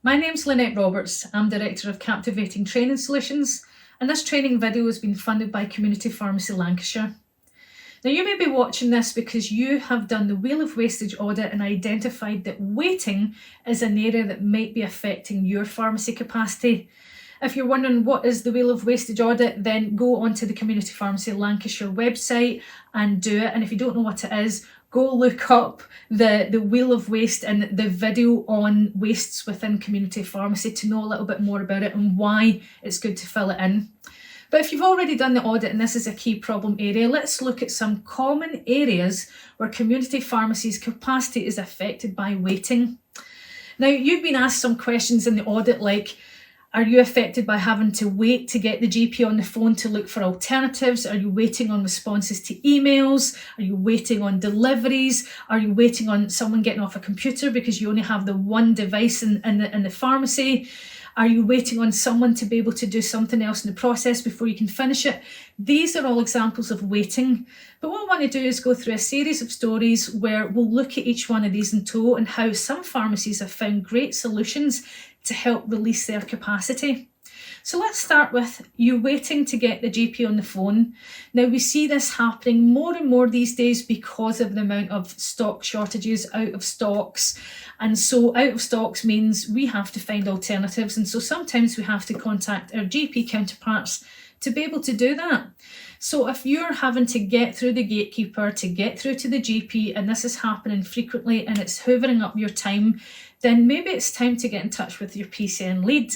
My name's Lynette Roberts. I'm Director of Captivating Training Solutions, and this training video has been funded by Community Pharmacy Lancashire. Now, you may be watching this because you have done the Wheel of Wastage audit and identified that waiting is an area that might be affecting your pharmacy capacity. If you're wondering what is the Wheel of Wastage audit, then go onto the Community Pharmacy Lancashire website and do it. And if you don't know what it is, go look up the Wheel of Waste and the video on wastes within community pharmacy to know a little bit more about it and why it's good to fill it in. But if you've already done the audit and this is a key problem area, let's look at some common areas where community pharmacy's capacity is affected by waiting. Now, you've been asked some questions in the audit like, are you affected by having to wait to get the GP on the phone to look for alternatives? Are you waiting on responses to emails? Are you waiting on deliveries? Are you waiting on someone getting off a computer because you only have the one device in the pharmacy? Are you waiting on someone to be able to do something else in the process before you can finish it? These are all examples of waiting. But what I want to do is go through a series of stories where we'll look at each one of these in tow and how some pharmacies have found great solutions to help release their capacity. So let's start with you waiting to get the GP on the phone. Now, we see this happening more and more these days because of the amount of stock shortages, out of stocks. And so out of stocks means we have to find alternatives. And so sometimes we have to contact our GP counterparts to be able to do that. So if you're having to get through the gatekeeper to get through to the GP and this is happening frequently and it's hoovering up your time, then maybe it's time to get in touch with your PCN lead.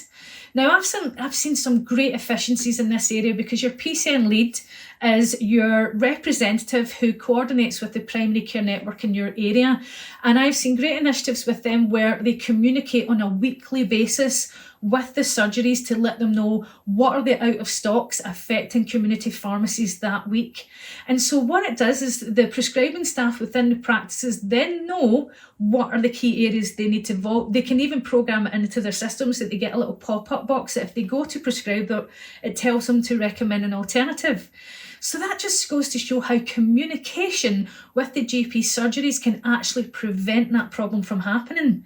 Now, I've seen some great efficiencies in this area because your PCN lead is your representative who coordinates with the primary care network in your area. And I've seen great initiatives with them where they communicate on a weekly basis with the surgeries to let them know what are the out of stocks affecting community pharmacies that week. And so what it does is the prescribing staff within the practices then know what are the key areas they need to vote. They can even program it into their systems that they get a little pop-up box that if they go to prescribe that, it tells them to recommend an alternative. So that just goes to show how communication with the GP surgeries can actually prevent that problem from happening.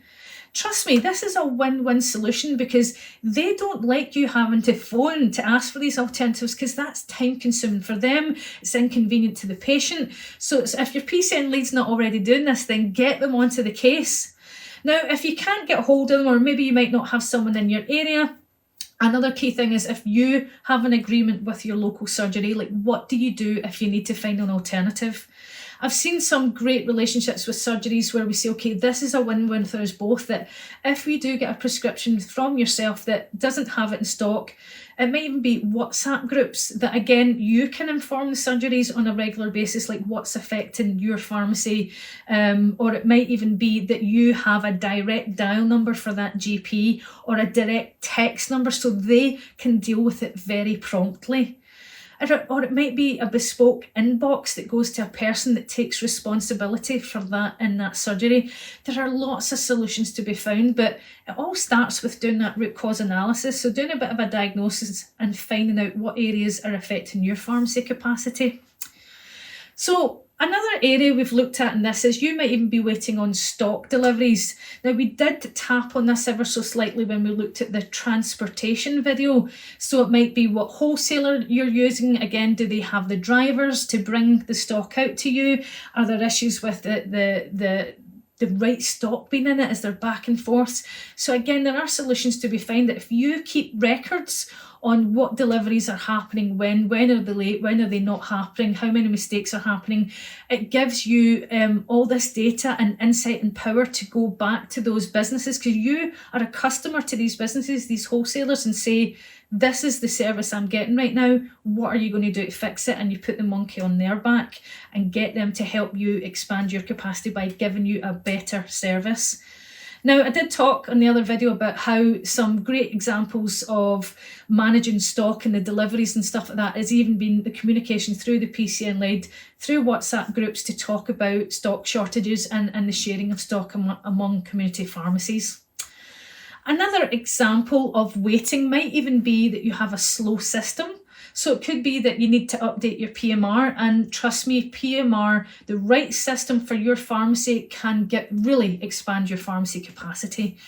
Trust me, this is a win-win solution because they don't like you having to phone to ask for these alternatives because that's time-consuming for them. It's inconvenient to the patient. So if your PCN lead's not already doing this, then get them onto the case. Now, if you can't get hold of them, or maybe you might not have someone in your area, another key thing is if you have an agreement with your local surgery, like what do you do if you need to find an alternative? I've seen some great relationships with surgeries where we say, okay, this is a win-win for us both, that if we do get a prescription from yourself that doesn't have it in stock, it might even be WhatsApp groups that, again, you can inform the surgeries on a regular basis, like what's affecting your pharmacy. Or it might even be that you have a direct dial number for that GP or a direct text number so they can deal with it very promptly. Or it might be a bespoke inbox that goes to a person that takes responsibility for that in that surgery. There are lots of solutions to be found, but it all starts with doing that root cause analysis. So doing a bit of a diagnosis and finding out what areas are affecting your pharmacy capacity. So another area we've looked at in this is you might even be waiting on stock deliveries. Now, we did tap on this ever so slightly when we looked at the transportation video. So it might be what wholesaler you're using. Again, do they have the drivers to bring the stock out to you? Are there issues with the right stock being in it? Is there back and forth? So again, there are solutions to be found that if you keep records on what deliveries are happening, when are they late, when are they not happening, how many mistakes are happening, it gives you all this data and insight and power to go back to those businesses because you are a customer to these businesses, these wholesalers, and say, this is the service I'm getting right now. What are you going to do to fix it? And you put the monkey on their back and get them to help you expand your capacity by giving you a better service. Now, I did talk on the other video about how some great examples of managing stock and the deliveries and stuff like that has even been the communication through the PCN lead, through WhatsApp groups to talk about stock shortages and the sharing of stock among community pharmacies. Another example of waiting might even be that you have a slow system. So it could be that you need to update your PMR, and trust me, PMR, the right system for your pharmacy, can really expand your pharmacy capacity.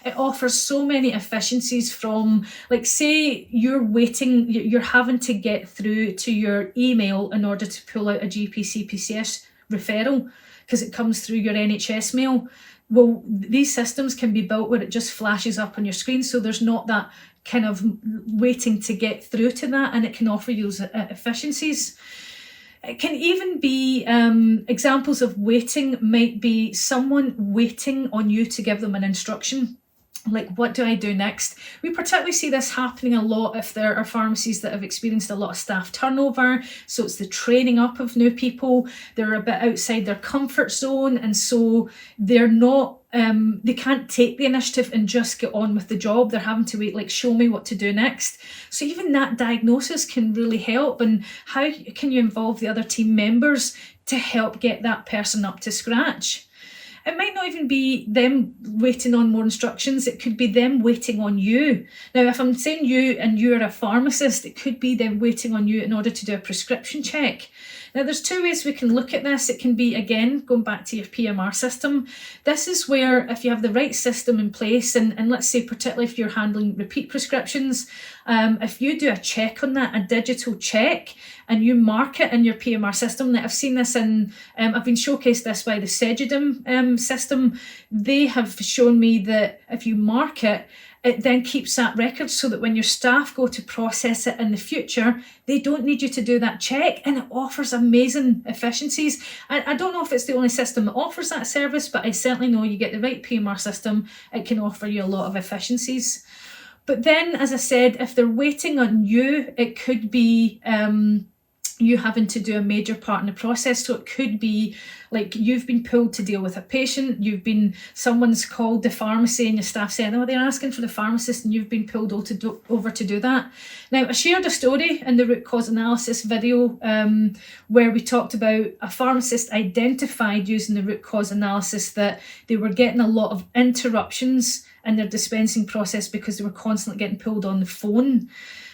It offers so many efficiencies from, like, say you're having to get through to your email in order to pull out a GP CPCS referral because it comes through your NHS mail. Well, these systems can be built where it just flashes up on your screen, so there's not that kind of waiting to get through to that, and it can offer you those efficiencies. It can even be examples of waiting, might be someone waiting on you to give them an instruction. Like, what do I do next? We particularly see this happening a lot if there are pharmacies that have experienced a lot of staff turnover. So it's the training up of new people. They're a bit outside their comfort zone, and so they're not they can't take the initiative and just get on with the job. They're having to wait, like, show me what to do next. So even that diagnosis can really help. And how can you involve the other team members to help get that person up to scratch? It might not even be them waiting on more instructions. It could be them waiting on you. Now, if I'm saying you and you're a pharmacist, it could be them waiting on you in order to do a prescription check. Now, there's two ways we can look at this. It can be, again, going back to your PMR system. This is where, if you have the right system in place, and let's say particularly if you're handling repeat prescriptions, if you do a check on that, a digital check, and you mark it in your PMR system. Now, I've seen this in, I've been showcased this by the Sedudum system. They have shown me that if you mark it, it then keeps that record so that when your staff go to process it in the future, they don't need you to do that check, and it offers amazing efficiencies. I don't know if it's the only system that offers that service, but I certainly know you get the right PMR system, it can offer you a lot of efficiencies. But then, as I said, if they're waiting on you, it could be you having to do a major part in the process. So it could be like you've been pulled to deal with a patient, someone's called the pharmacy and your staff said, oh, they're asking for the pharmacist, and you've been pulled over to do that. Now, I shared a story in the root cause analysis video where we talked about a pharmacist identified using the root cause analysis that they were getting a lot of interruptions in their dispensing process because they were constantly getting pulled on the phone.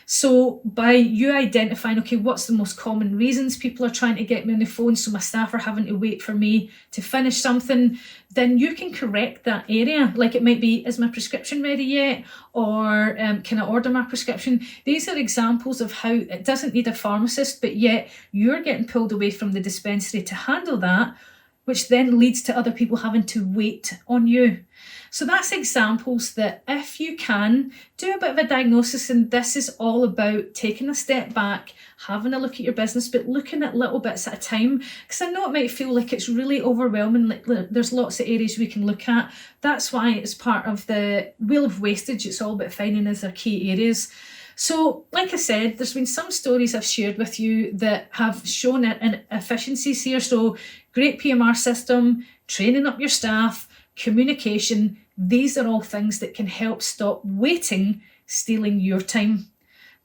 So by you identifying, okay, what's the most common reasons people are trying to get me on the phone, so my staff are having to wait for me to finish something, then you can correct that area. Like, it might be, is my prescription ready yet? Or can I order my prescription? These are examples of how it doesn't need a pharmacist, but yet you're getting pulled away from the dispensary to handle that, which then leads to other people having to wait on you. So that's examples that if you can, do a bit of a diagnosis, and this is all about taking a step back, having a look at your business, but looking at little bits at a time, because I know it might feel like it's really overwhelming, like there's lots of areas we can look at. That's why it's part of the Wheel of Wastage. It's all about finding as our key areas. So, like I said, there's been some stories I've shared with you that have shown efficiencies here. So, great PMR system, training up your staff, communication, these are all things that can help stop waiting stealing your time.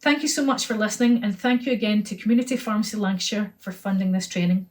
Thank you so much for listening, and thank you again to Community Pharmacy Lancashire for funding this training.